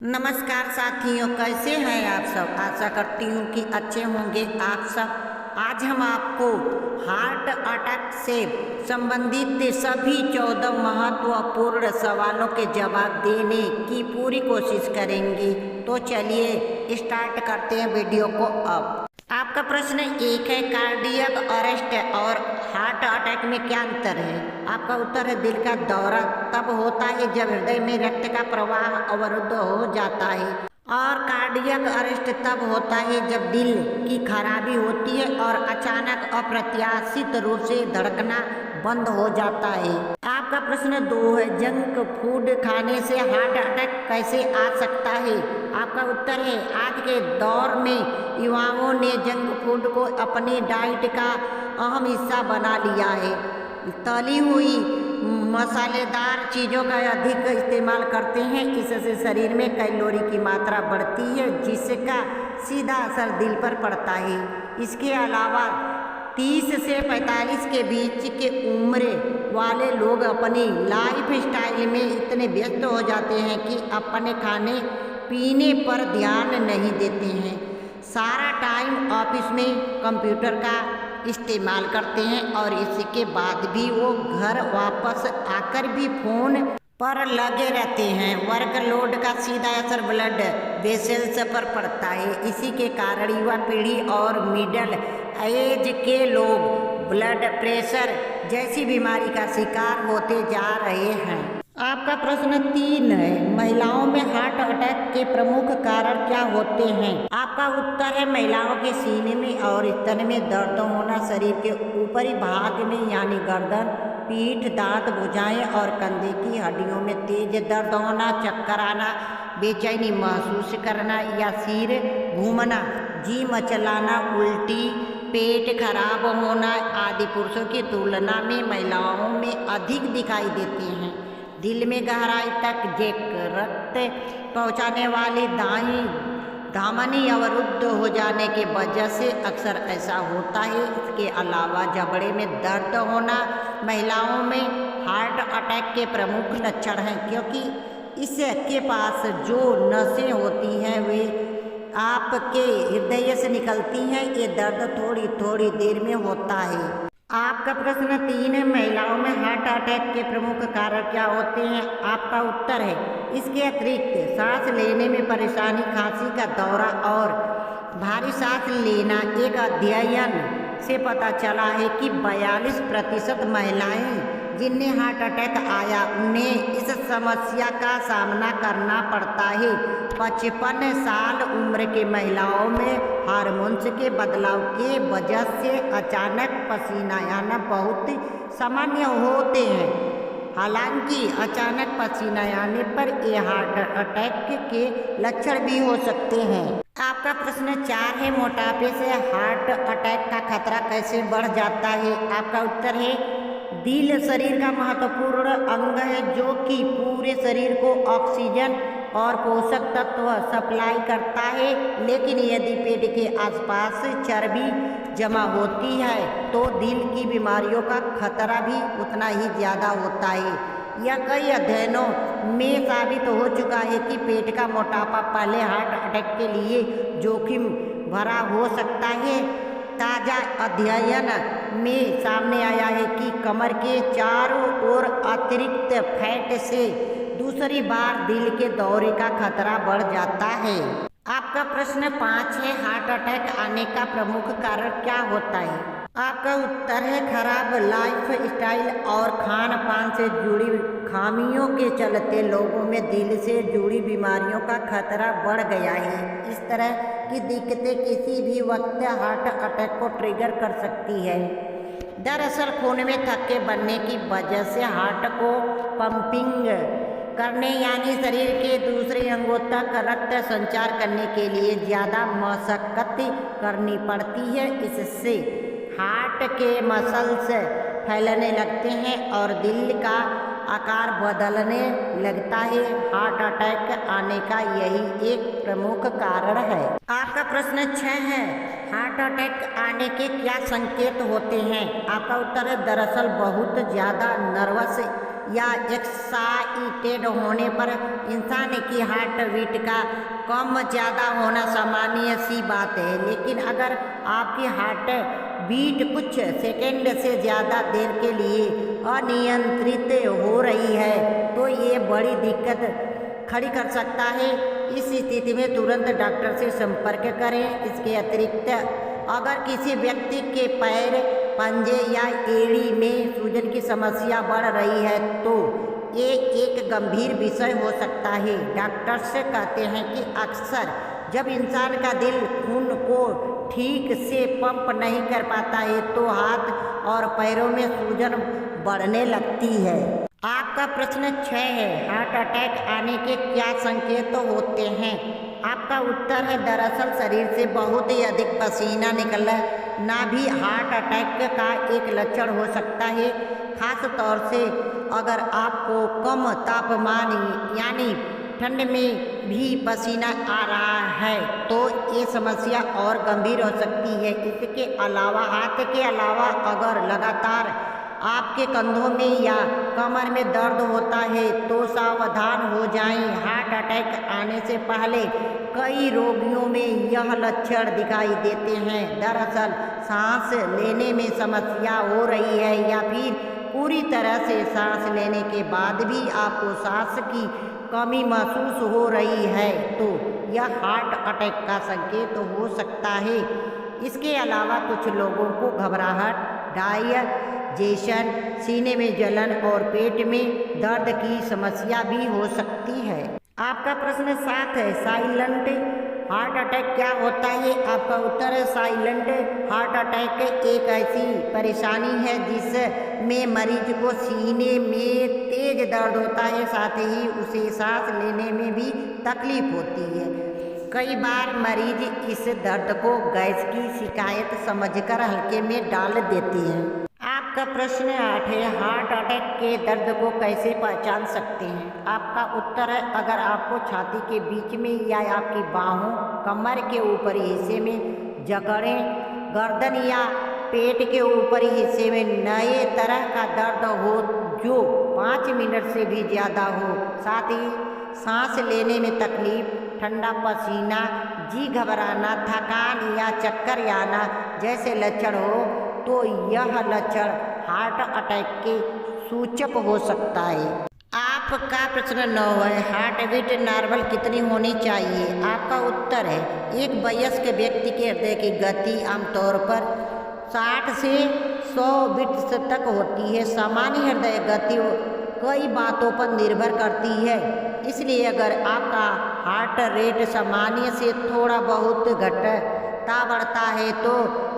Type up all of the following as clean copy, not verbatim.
नमस्कार साथियों, कैसे हैं आप सब। आशा करती हूँ कि अच्छे होंगे आप सब। आज हम आपको हार्ट अटैक से संबंधित सभी 14 महत्वपूर्ण सवालों के जवाब देने की पूरी कोशिश करेंगे। तो चलिए स्टार्ट करते हैं वीडियो को। अब आपका प्रश्न एक है, कार्डियक अरेस्ट और हार्ट अटैक में क्या अंतर है। आपका उत्तर है, दिल का दौरा तब होता है जब हृदय में रक्त का प्रवाह अवरुद्ध हो जाता है, और कार्डियक अरेस्ट तब होता है जब दिल की खराबी होती है और अचानक अप्रत्याशित रूप से धड़कना बंद हो जाता है। आपका प्रश्न 2 है, जंक फूड खाने से हार्ट अटैक कैसे आ सकता है। आपका उत्तर है, आज के दौर में युवाओं ने जंक फूड को अपनी डाइट का अहम हिस्सा बना लिया है। तली हुई मसालेदार चीज़ों का अधिक इस्तेमाल करते हैं। इससे शरीर में कैलोरी की मात्रा बढ़ती है, जिसका सीधा असर दिल पर पड़ता है। इसके अलावा 30 से 45 के बीच के उम्र वाले लोग अपनी लाइफ स्टाइल में इतने व्यस्त हो जाते हैं कि अपने खाने पीने पर ध्यान नहीं देते हैं। सारा टाइम ऑफिस में कंप्यूटर का इस्तेमाल करते हैं और इसके बाद भी वो घर वापस आकर भी फोन पर लगे रहते हैं। वर्कलोड का सीधा असर ब्लड वेसल्स पर पड़ता है। इसी के कारण युवा पीढ़ी और मिडल एज के लोग ब्लड प्रेशर जैसी बीमारी का शिकार होते जा रहे हैं। आपका प्रश्न 3 है, महिलाओं में हार्ट अटैक के प्रमुख कारण क्या होते हैं। आपका उत्तर है, महिलाओं के सीने में और स्तन में दर्द होना, शरीर के ऊपरी भाग में यानी गर्दन, पीठ, दांत, भुजाएं और कंधे की हड्डियों में तेज दर्द होना, चक्कर आना, बेचैनी महसूस करना या सिर घूमना, जी मचलाना, उल्टी, पेट खराब होना आदि पुरुषों की तुलना में महिलाओं में अधिक दिखाई देते हैं। दिल में गहराई तक रक्त पहुंचाने वाली दाईं धमनी अवरुद्ध हो जाने के वजह से अक्सर ऐसा होता है। इसके अलावा जबड़े में दर्द होना महिलाओं में हार्ट अटैक के प्रमुख लक्षण हैं, क्योंकि इसके पास जो नसें होती हैं वे आपके हृदय से निकलती हैं। ये दर्द थोड़ी थोड़ी देर में होता है। आपका प्रश्न 3 है, महिलाओं में हार्ट अटैक के प्रमुख कारण क्या होते हैं। आपका उत्तर है, इसके अतिरिक्त सांस लेने में परेशानी, खांसी का दौरा और भारी सांस लेना। एक अध्ययन से पता चला है कि 42% महिलाएं जिन्हें हार्ट अटैक आया उन्हें इस समस्या का सामना करना पड़ता है। 55 साल उम्र के महिलाओं में हार्मोन्स के बदलाव के वजह से अचानक पसीना आना बहुत सामान्य होते हैं। हालांकि अचानक पसीना आने पर ये हार्ट अटैक के लक्षण भी हो सकते हैं। आपका प्रश्न 4 है, मोटापे से हार्ट अटैक का खतरा कैसे बढ़ जाता है। आपका उत्तर है, दिल शरीर का महत्वपूर्ण अंग है जो कि पूरे शरीर को ऑक्सीजन और पोषक तत्व सप्लाई करता है। लेकिन यदि पेट के आसपास चर्बी जमा होती है तो दिल की बीमारियों का खतरा भी उतना ही ज़्यादा होता है। यह कई अध्ययनों में साबित हो चुका है कि पेट का मोटापा पहले हार्ट अटैक के लिए जोखिम भरा हो सकता है। ताज़ा अध्ययन में सामने आया है कि कमर के चारों ओर अतिरिक्त फैट से दूसरी बार दिल के दौरे का खतरा बढ़ जाता है। आपका प्रश्न 5 है, हार्ट अटैक आने का प्रमुख कारण क्या होता है। आपका उत्तर है, खराब लाइफ स्टाइल और खान पान से जुड़ी खामियों के चलते लोगों में दिल से जुड़ी बीमारियों का खतरा बढ़ गया है। इस तरह की दिक्कतें किसी भी वक्त हार्ट अटैक को ट्रिगर कर सकती है। दरअसल खून में थक्के बनने की वजह से हार्ट को पंपिंग करने यानी शरीर के दूसरे अंगों तक रक्त संचार करने के लिए ज़्यादा मशक्कत करनी पड़ती है। इससे हार्ट के मसल्स फैलने लगते हैं और दिल का आकार बदलने लगता है। हार्ट अटैक आने का यही एक प्रमुख कारण है। आपका प्रश्न 6 है, हार्ट अटैक आने के क्या संकेत होते हैं। आपका उत्तर है, दरअसल बहुत ज़्यादा नर्वस या एक्साइटेड होने पर इंसान की हार्ट बीट का कम ज़्यादा होना सामान्य सी बात है। लेकिन अगर आपकी हार्ट बीट कुछ सेकंड से ज़्यादा देर के लिए अनियंत्रित हो रही है तो ये बड़ी दिक्कत खड़ी कर सकता है। इस स्थिति में तुरंत डॉक्टर से संपर्क करें। इसके अतिरिक्त अगर किसी व्यक्ति के पैर, पंजे या एड़ी में सूजन की समस्या बढ़ रही है तो ये एक गंभीर विषय हो सकता है। डॉक्टर्स कहते हैं कि अक्सर जब इंसान का दिल खून को ठीक से पंप नहीं कर पाता है तो हाथ और पैरों में सूजन बढ़ने लगती है। आपका प्रश्न 6 है, हार्ट अटैक आने के क्या संकेत होते हैं? आपका उत्तर है, दरअसल शरीर से बहुत ही अधिक पसीना निकलना ना भी हार्ट अटैक का एक लक्षण हो सकता है। खास तौर से अगर आपको कम तापमान यानी ठंड में भी पसीना आ रहा है तो ये समस्या और गंभीर हो सकती है। इसके अलावा हाथ के अलावा अगर लगातार आपके कंधों में या कमर में दर्द होता है तो सावधान हो जाएं। हार्ट अटैक आने से पहले कई रोगियों में यह लक्षण दिखाई देते हैं। दरअसल सांस लेने में समस्या हो रही है या फिर पूरी तरह से सांस लेने के बाद भी आपको सांस की कमी महसूस हो रही है तो यह हार्ट अटैक का संकेत हो सकता है। इसके अलावा कुछ लोगों को घबराहट, डायजेशन, सीने में जलन और पेट में दर्द की समस्या भी हो सकती है। आपका प्रश्न 7 है, साइलेंट हार्ट अटैक क्या होता है? आपका उत्तर है, साइलेंट हार्ट अटैक एक ऐसी परेशानी है जिसमें मरीज को सीने में तेज दर्द होता है, साथ ही उसे सांस लेने में भी तकलीफ होती है। कई बार मरीज इस दर्द को गैस की शिकायत समझकर हल्के में डाल देते हैं। आपका प्रश्न 8 है, हार्ट अटैक के दर्द को कैसे पहचान सकते हैं? आपका उत्तर है, अगर आपको छाती के बीच में या आपकी बाहों, कमर के ऊपरी हिस्से में जकड़ें, गर्दन या पेट के ऊपरी हिस्से में नए तरह का दर्द हो जो 5 मिनट से भी ज़्यादा हो, साथ ही सांस लेने में तकलीफ, ठंडा पसीना, जी घबराना, थकान या चक्कर आना जैसे लक्षण हो तो यह लक्षण हार्ट अटैक के सूचक हो सकता है। आपका प्रश्न 9 है, हार्ट बीट नॉर्मल कितनी होनी चाहिए? आपका उत्तर है, एक वयस्क व्यक्ति के हृदय की गति आमतौर पर 60 से 100 बीट्स तक होती है। सामान्य हृदय गति कई बातों पर निर्भर करती है, इसलिए अगर आपका हार्ट रेट सामान्य से थोड़ा बहुत घटता बढ़ता है तो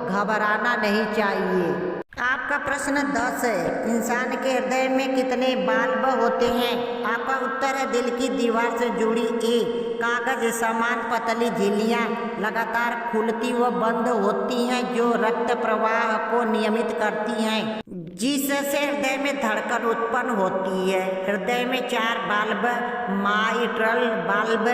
घबराना नहीं चाहिए। आपका प्रश्न 10 है, इंसान के हृदय में कितने वाल्व होते हैं? आपका उत्तर है, दिल की दीवार से जुड़ी एक कागज समान पतली झिल्लियाँ लगातार खुलती व बंद होती हैं जो रक्त प्रवाह को नियमित करती हैं, जिससे हृदय में धड़कन उत्पन्न होती है। हृदय में 4 वाल्व, माइट्रल वाल्व,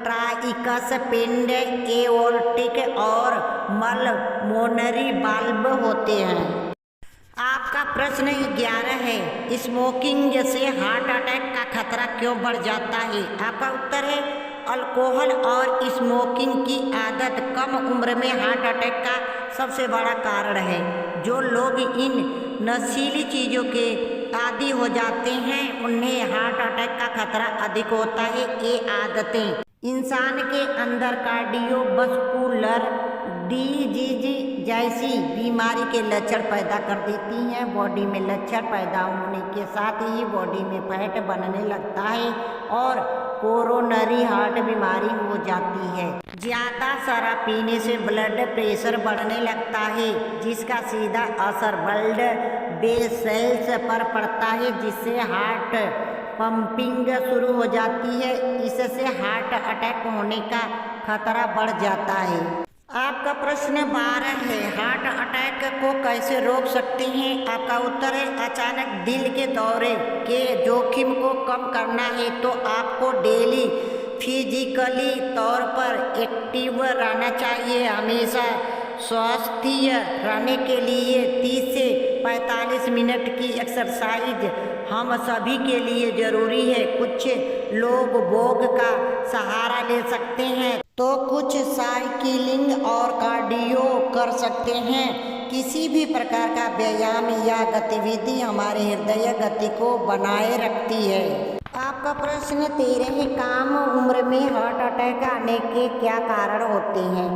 ट्राइकस पिंड, एओर्टिक और पल्मोनरी वाल्व होते हैं। आपका प्रश्न 11 है, स्मोकिंग से हार्ट अटैक का खतरा क्यों बढ़ जाता है? आपका उत्तर है, अल्कोहल और स्मोकिंग की आदत कम उम्र में हार्ट अटैक का सबसे बड़ा कारण है। जो लोग इन नशीली चीज़ों के आदी हो जाते हैं उन्हें हार्ट अटैक का खतरा अधिक होता है। ये आदतें इंसान के अंदर कार्डियोवस्कुलर डिजीज जैसी बीमारी के लक्षण पैदा कर देती हैं। बॉडी में लक्षण पैदा होने के साथ ही बॉडी में फैट बनने लगता है और कोरोनरी हार्ट बीमारी हो जाती है। ज़्यादा शराब पीने से ब्लड प्रेशर बढ़ने लगता है जिसका सीधा असर ब्लड वेसल्स पर पड़ता है जिससे हार्ट पंपिंग शुरू हो जाती है। इससे हार्ट अटैक होने का खतरा बढ़ जाता है। आपका प्रश्न 12 है, हार्ट अटैक को कैसे रोक सकते हैं? आपका उत्तर है, अचानक दिल के दौरे के जोखिम को कम करना है तो आपको डेली फिजिकली तौर पर एक्टिव रहना चाहिए। हमेशा स्वस्थ रहने के लिए 30 से 45 मिनट की एक्सरसाइज हम सभी के लिए ज़रूरी है। कुछ लोग वॉक का सहारा ले सकते हैं तो कुछ साइकिलिंग और कार्डियो कर सकते हैं। किसी भी प्रकार का व्यायाम या गतिविधि हमारे हृदय गति को बनाए रखती है। आपका प्रश्न 13 है, कम उम्र में हार्ट अटैक आने के क्या कारण होते हैं?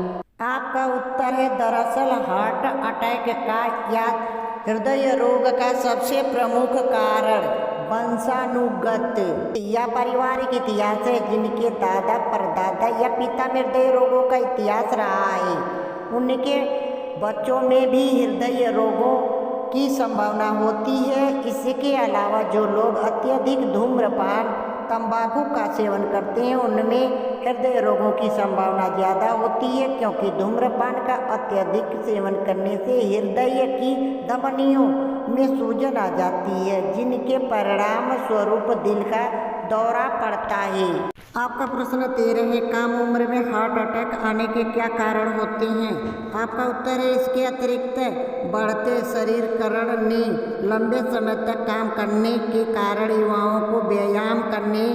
आपका उत्तर है, दरअसल हार्ट अटैक का या हृदय रोग का सबसे प्रमुख कारण वंशानुगत या पारिवारिक इतिहास है। जिनके दादा परदादा या पिता में हृदय रोगों का इतिहास रहा है, उनके बच्चों में भी हृदय रोगों की संभावना होती है। इसके अलावा जो लोग अत्यधिक धूम्रपान तंबाकू का सेवन करते हैं, उनमें हृदय रोगों की संभावना ज़्यादा होती है, क्योंकि धूम्रपान का अत्यधिक सेवन करने से हृदय की धमनियों में सूजन आ जाती है, जिनके परिणाम स्वरूप दिल का दौरा पड़ता है। आपका प्रश्न 13 है, कम उम्र में हार्ट अटैक आने के क्या कारण होते हैं? आपका उत्तर है, इसके अतिरिक्त बढ़ते शरीरीकरण ने लंबे समय तक काम करने के कारण युवाओं को व्यायाम करने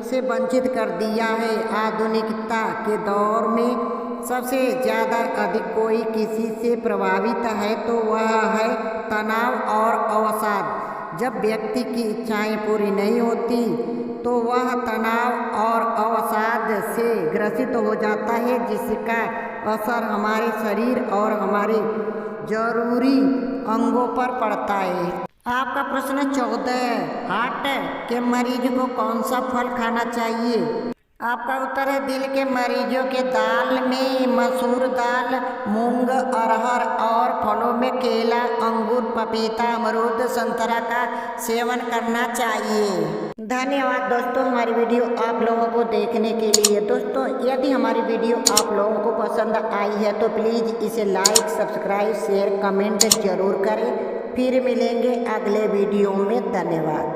से वंचित कर दिया है। आधुनिकता के दौर में सबसे ज़्यादा अधिक कोई किसी से प्रभावित है तो वह है तनाव और अवसाद। जब व्यक्ति की इच्छाएं पूरी नहीं होती तो वह तनाव और अवसाद से ग्रसित हो जाता है, जिसका असर हमारे शरीर और हमारे जरूरी अंगों पर पड़ता है। आपका प्रश्न 14 है, हार्ट के मरीज को कौन सा फल खाना चाहिए? आपका उत्तर है, दिल के मरीजों के दाल में मसूर दाल, मूंग, अरहर और फलों में केला, अंगूर, पपीता, अमरूद, संतरा का सेवन करना चाहिए। धन्यवाद दोस्तों हमारी वीडियो आप लोगों को देखने के लिए। दोस्तों यदि हमारी वीडियो आप लोगों को पसंद आई है तो प्लीज़ इसे लाइक, सब्सक्राइब, शेयर, कमेंट जरूर करें। फिर मिलेंगे अगले वीडियो में। धन्यवाद।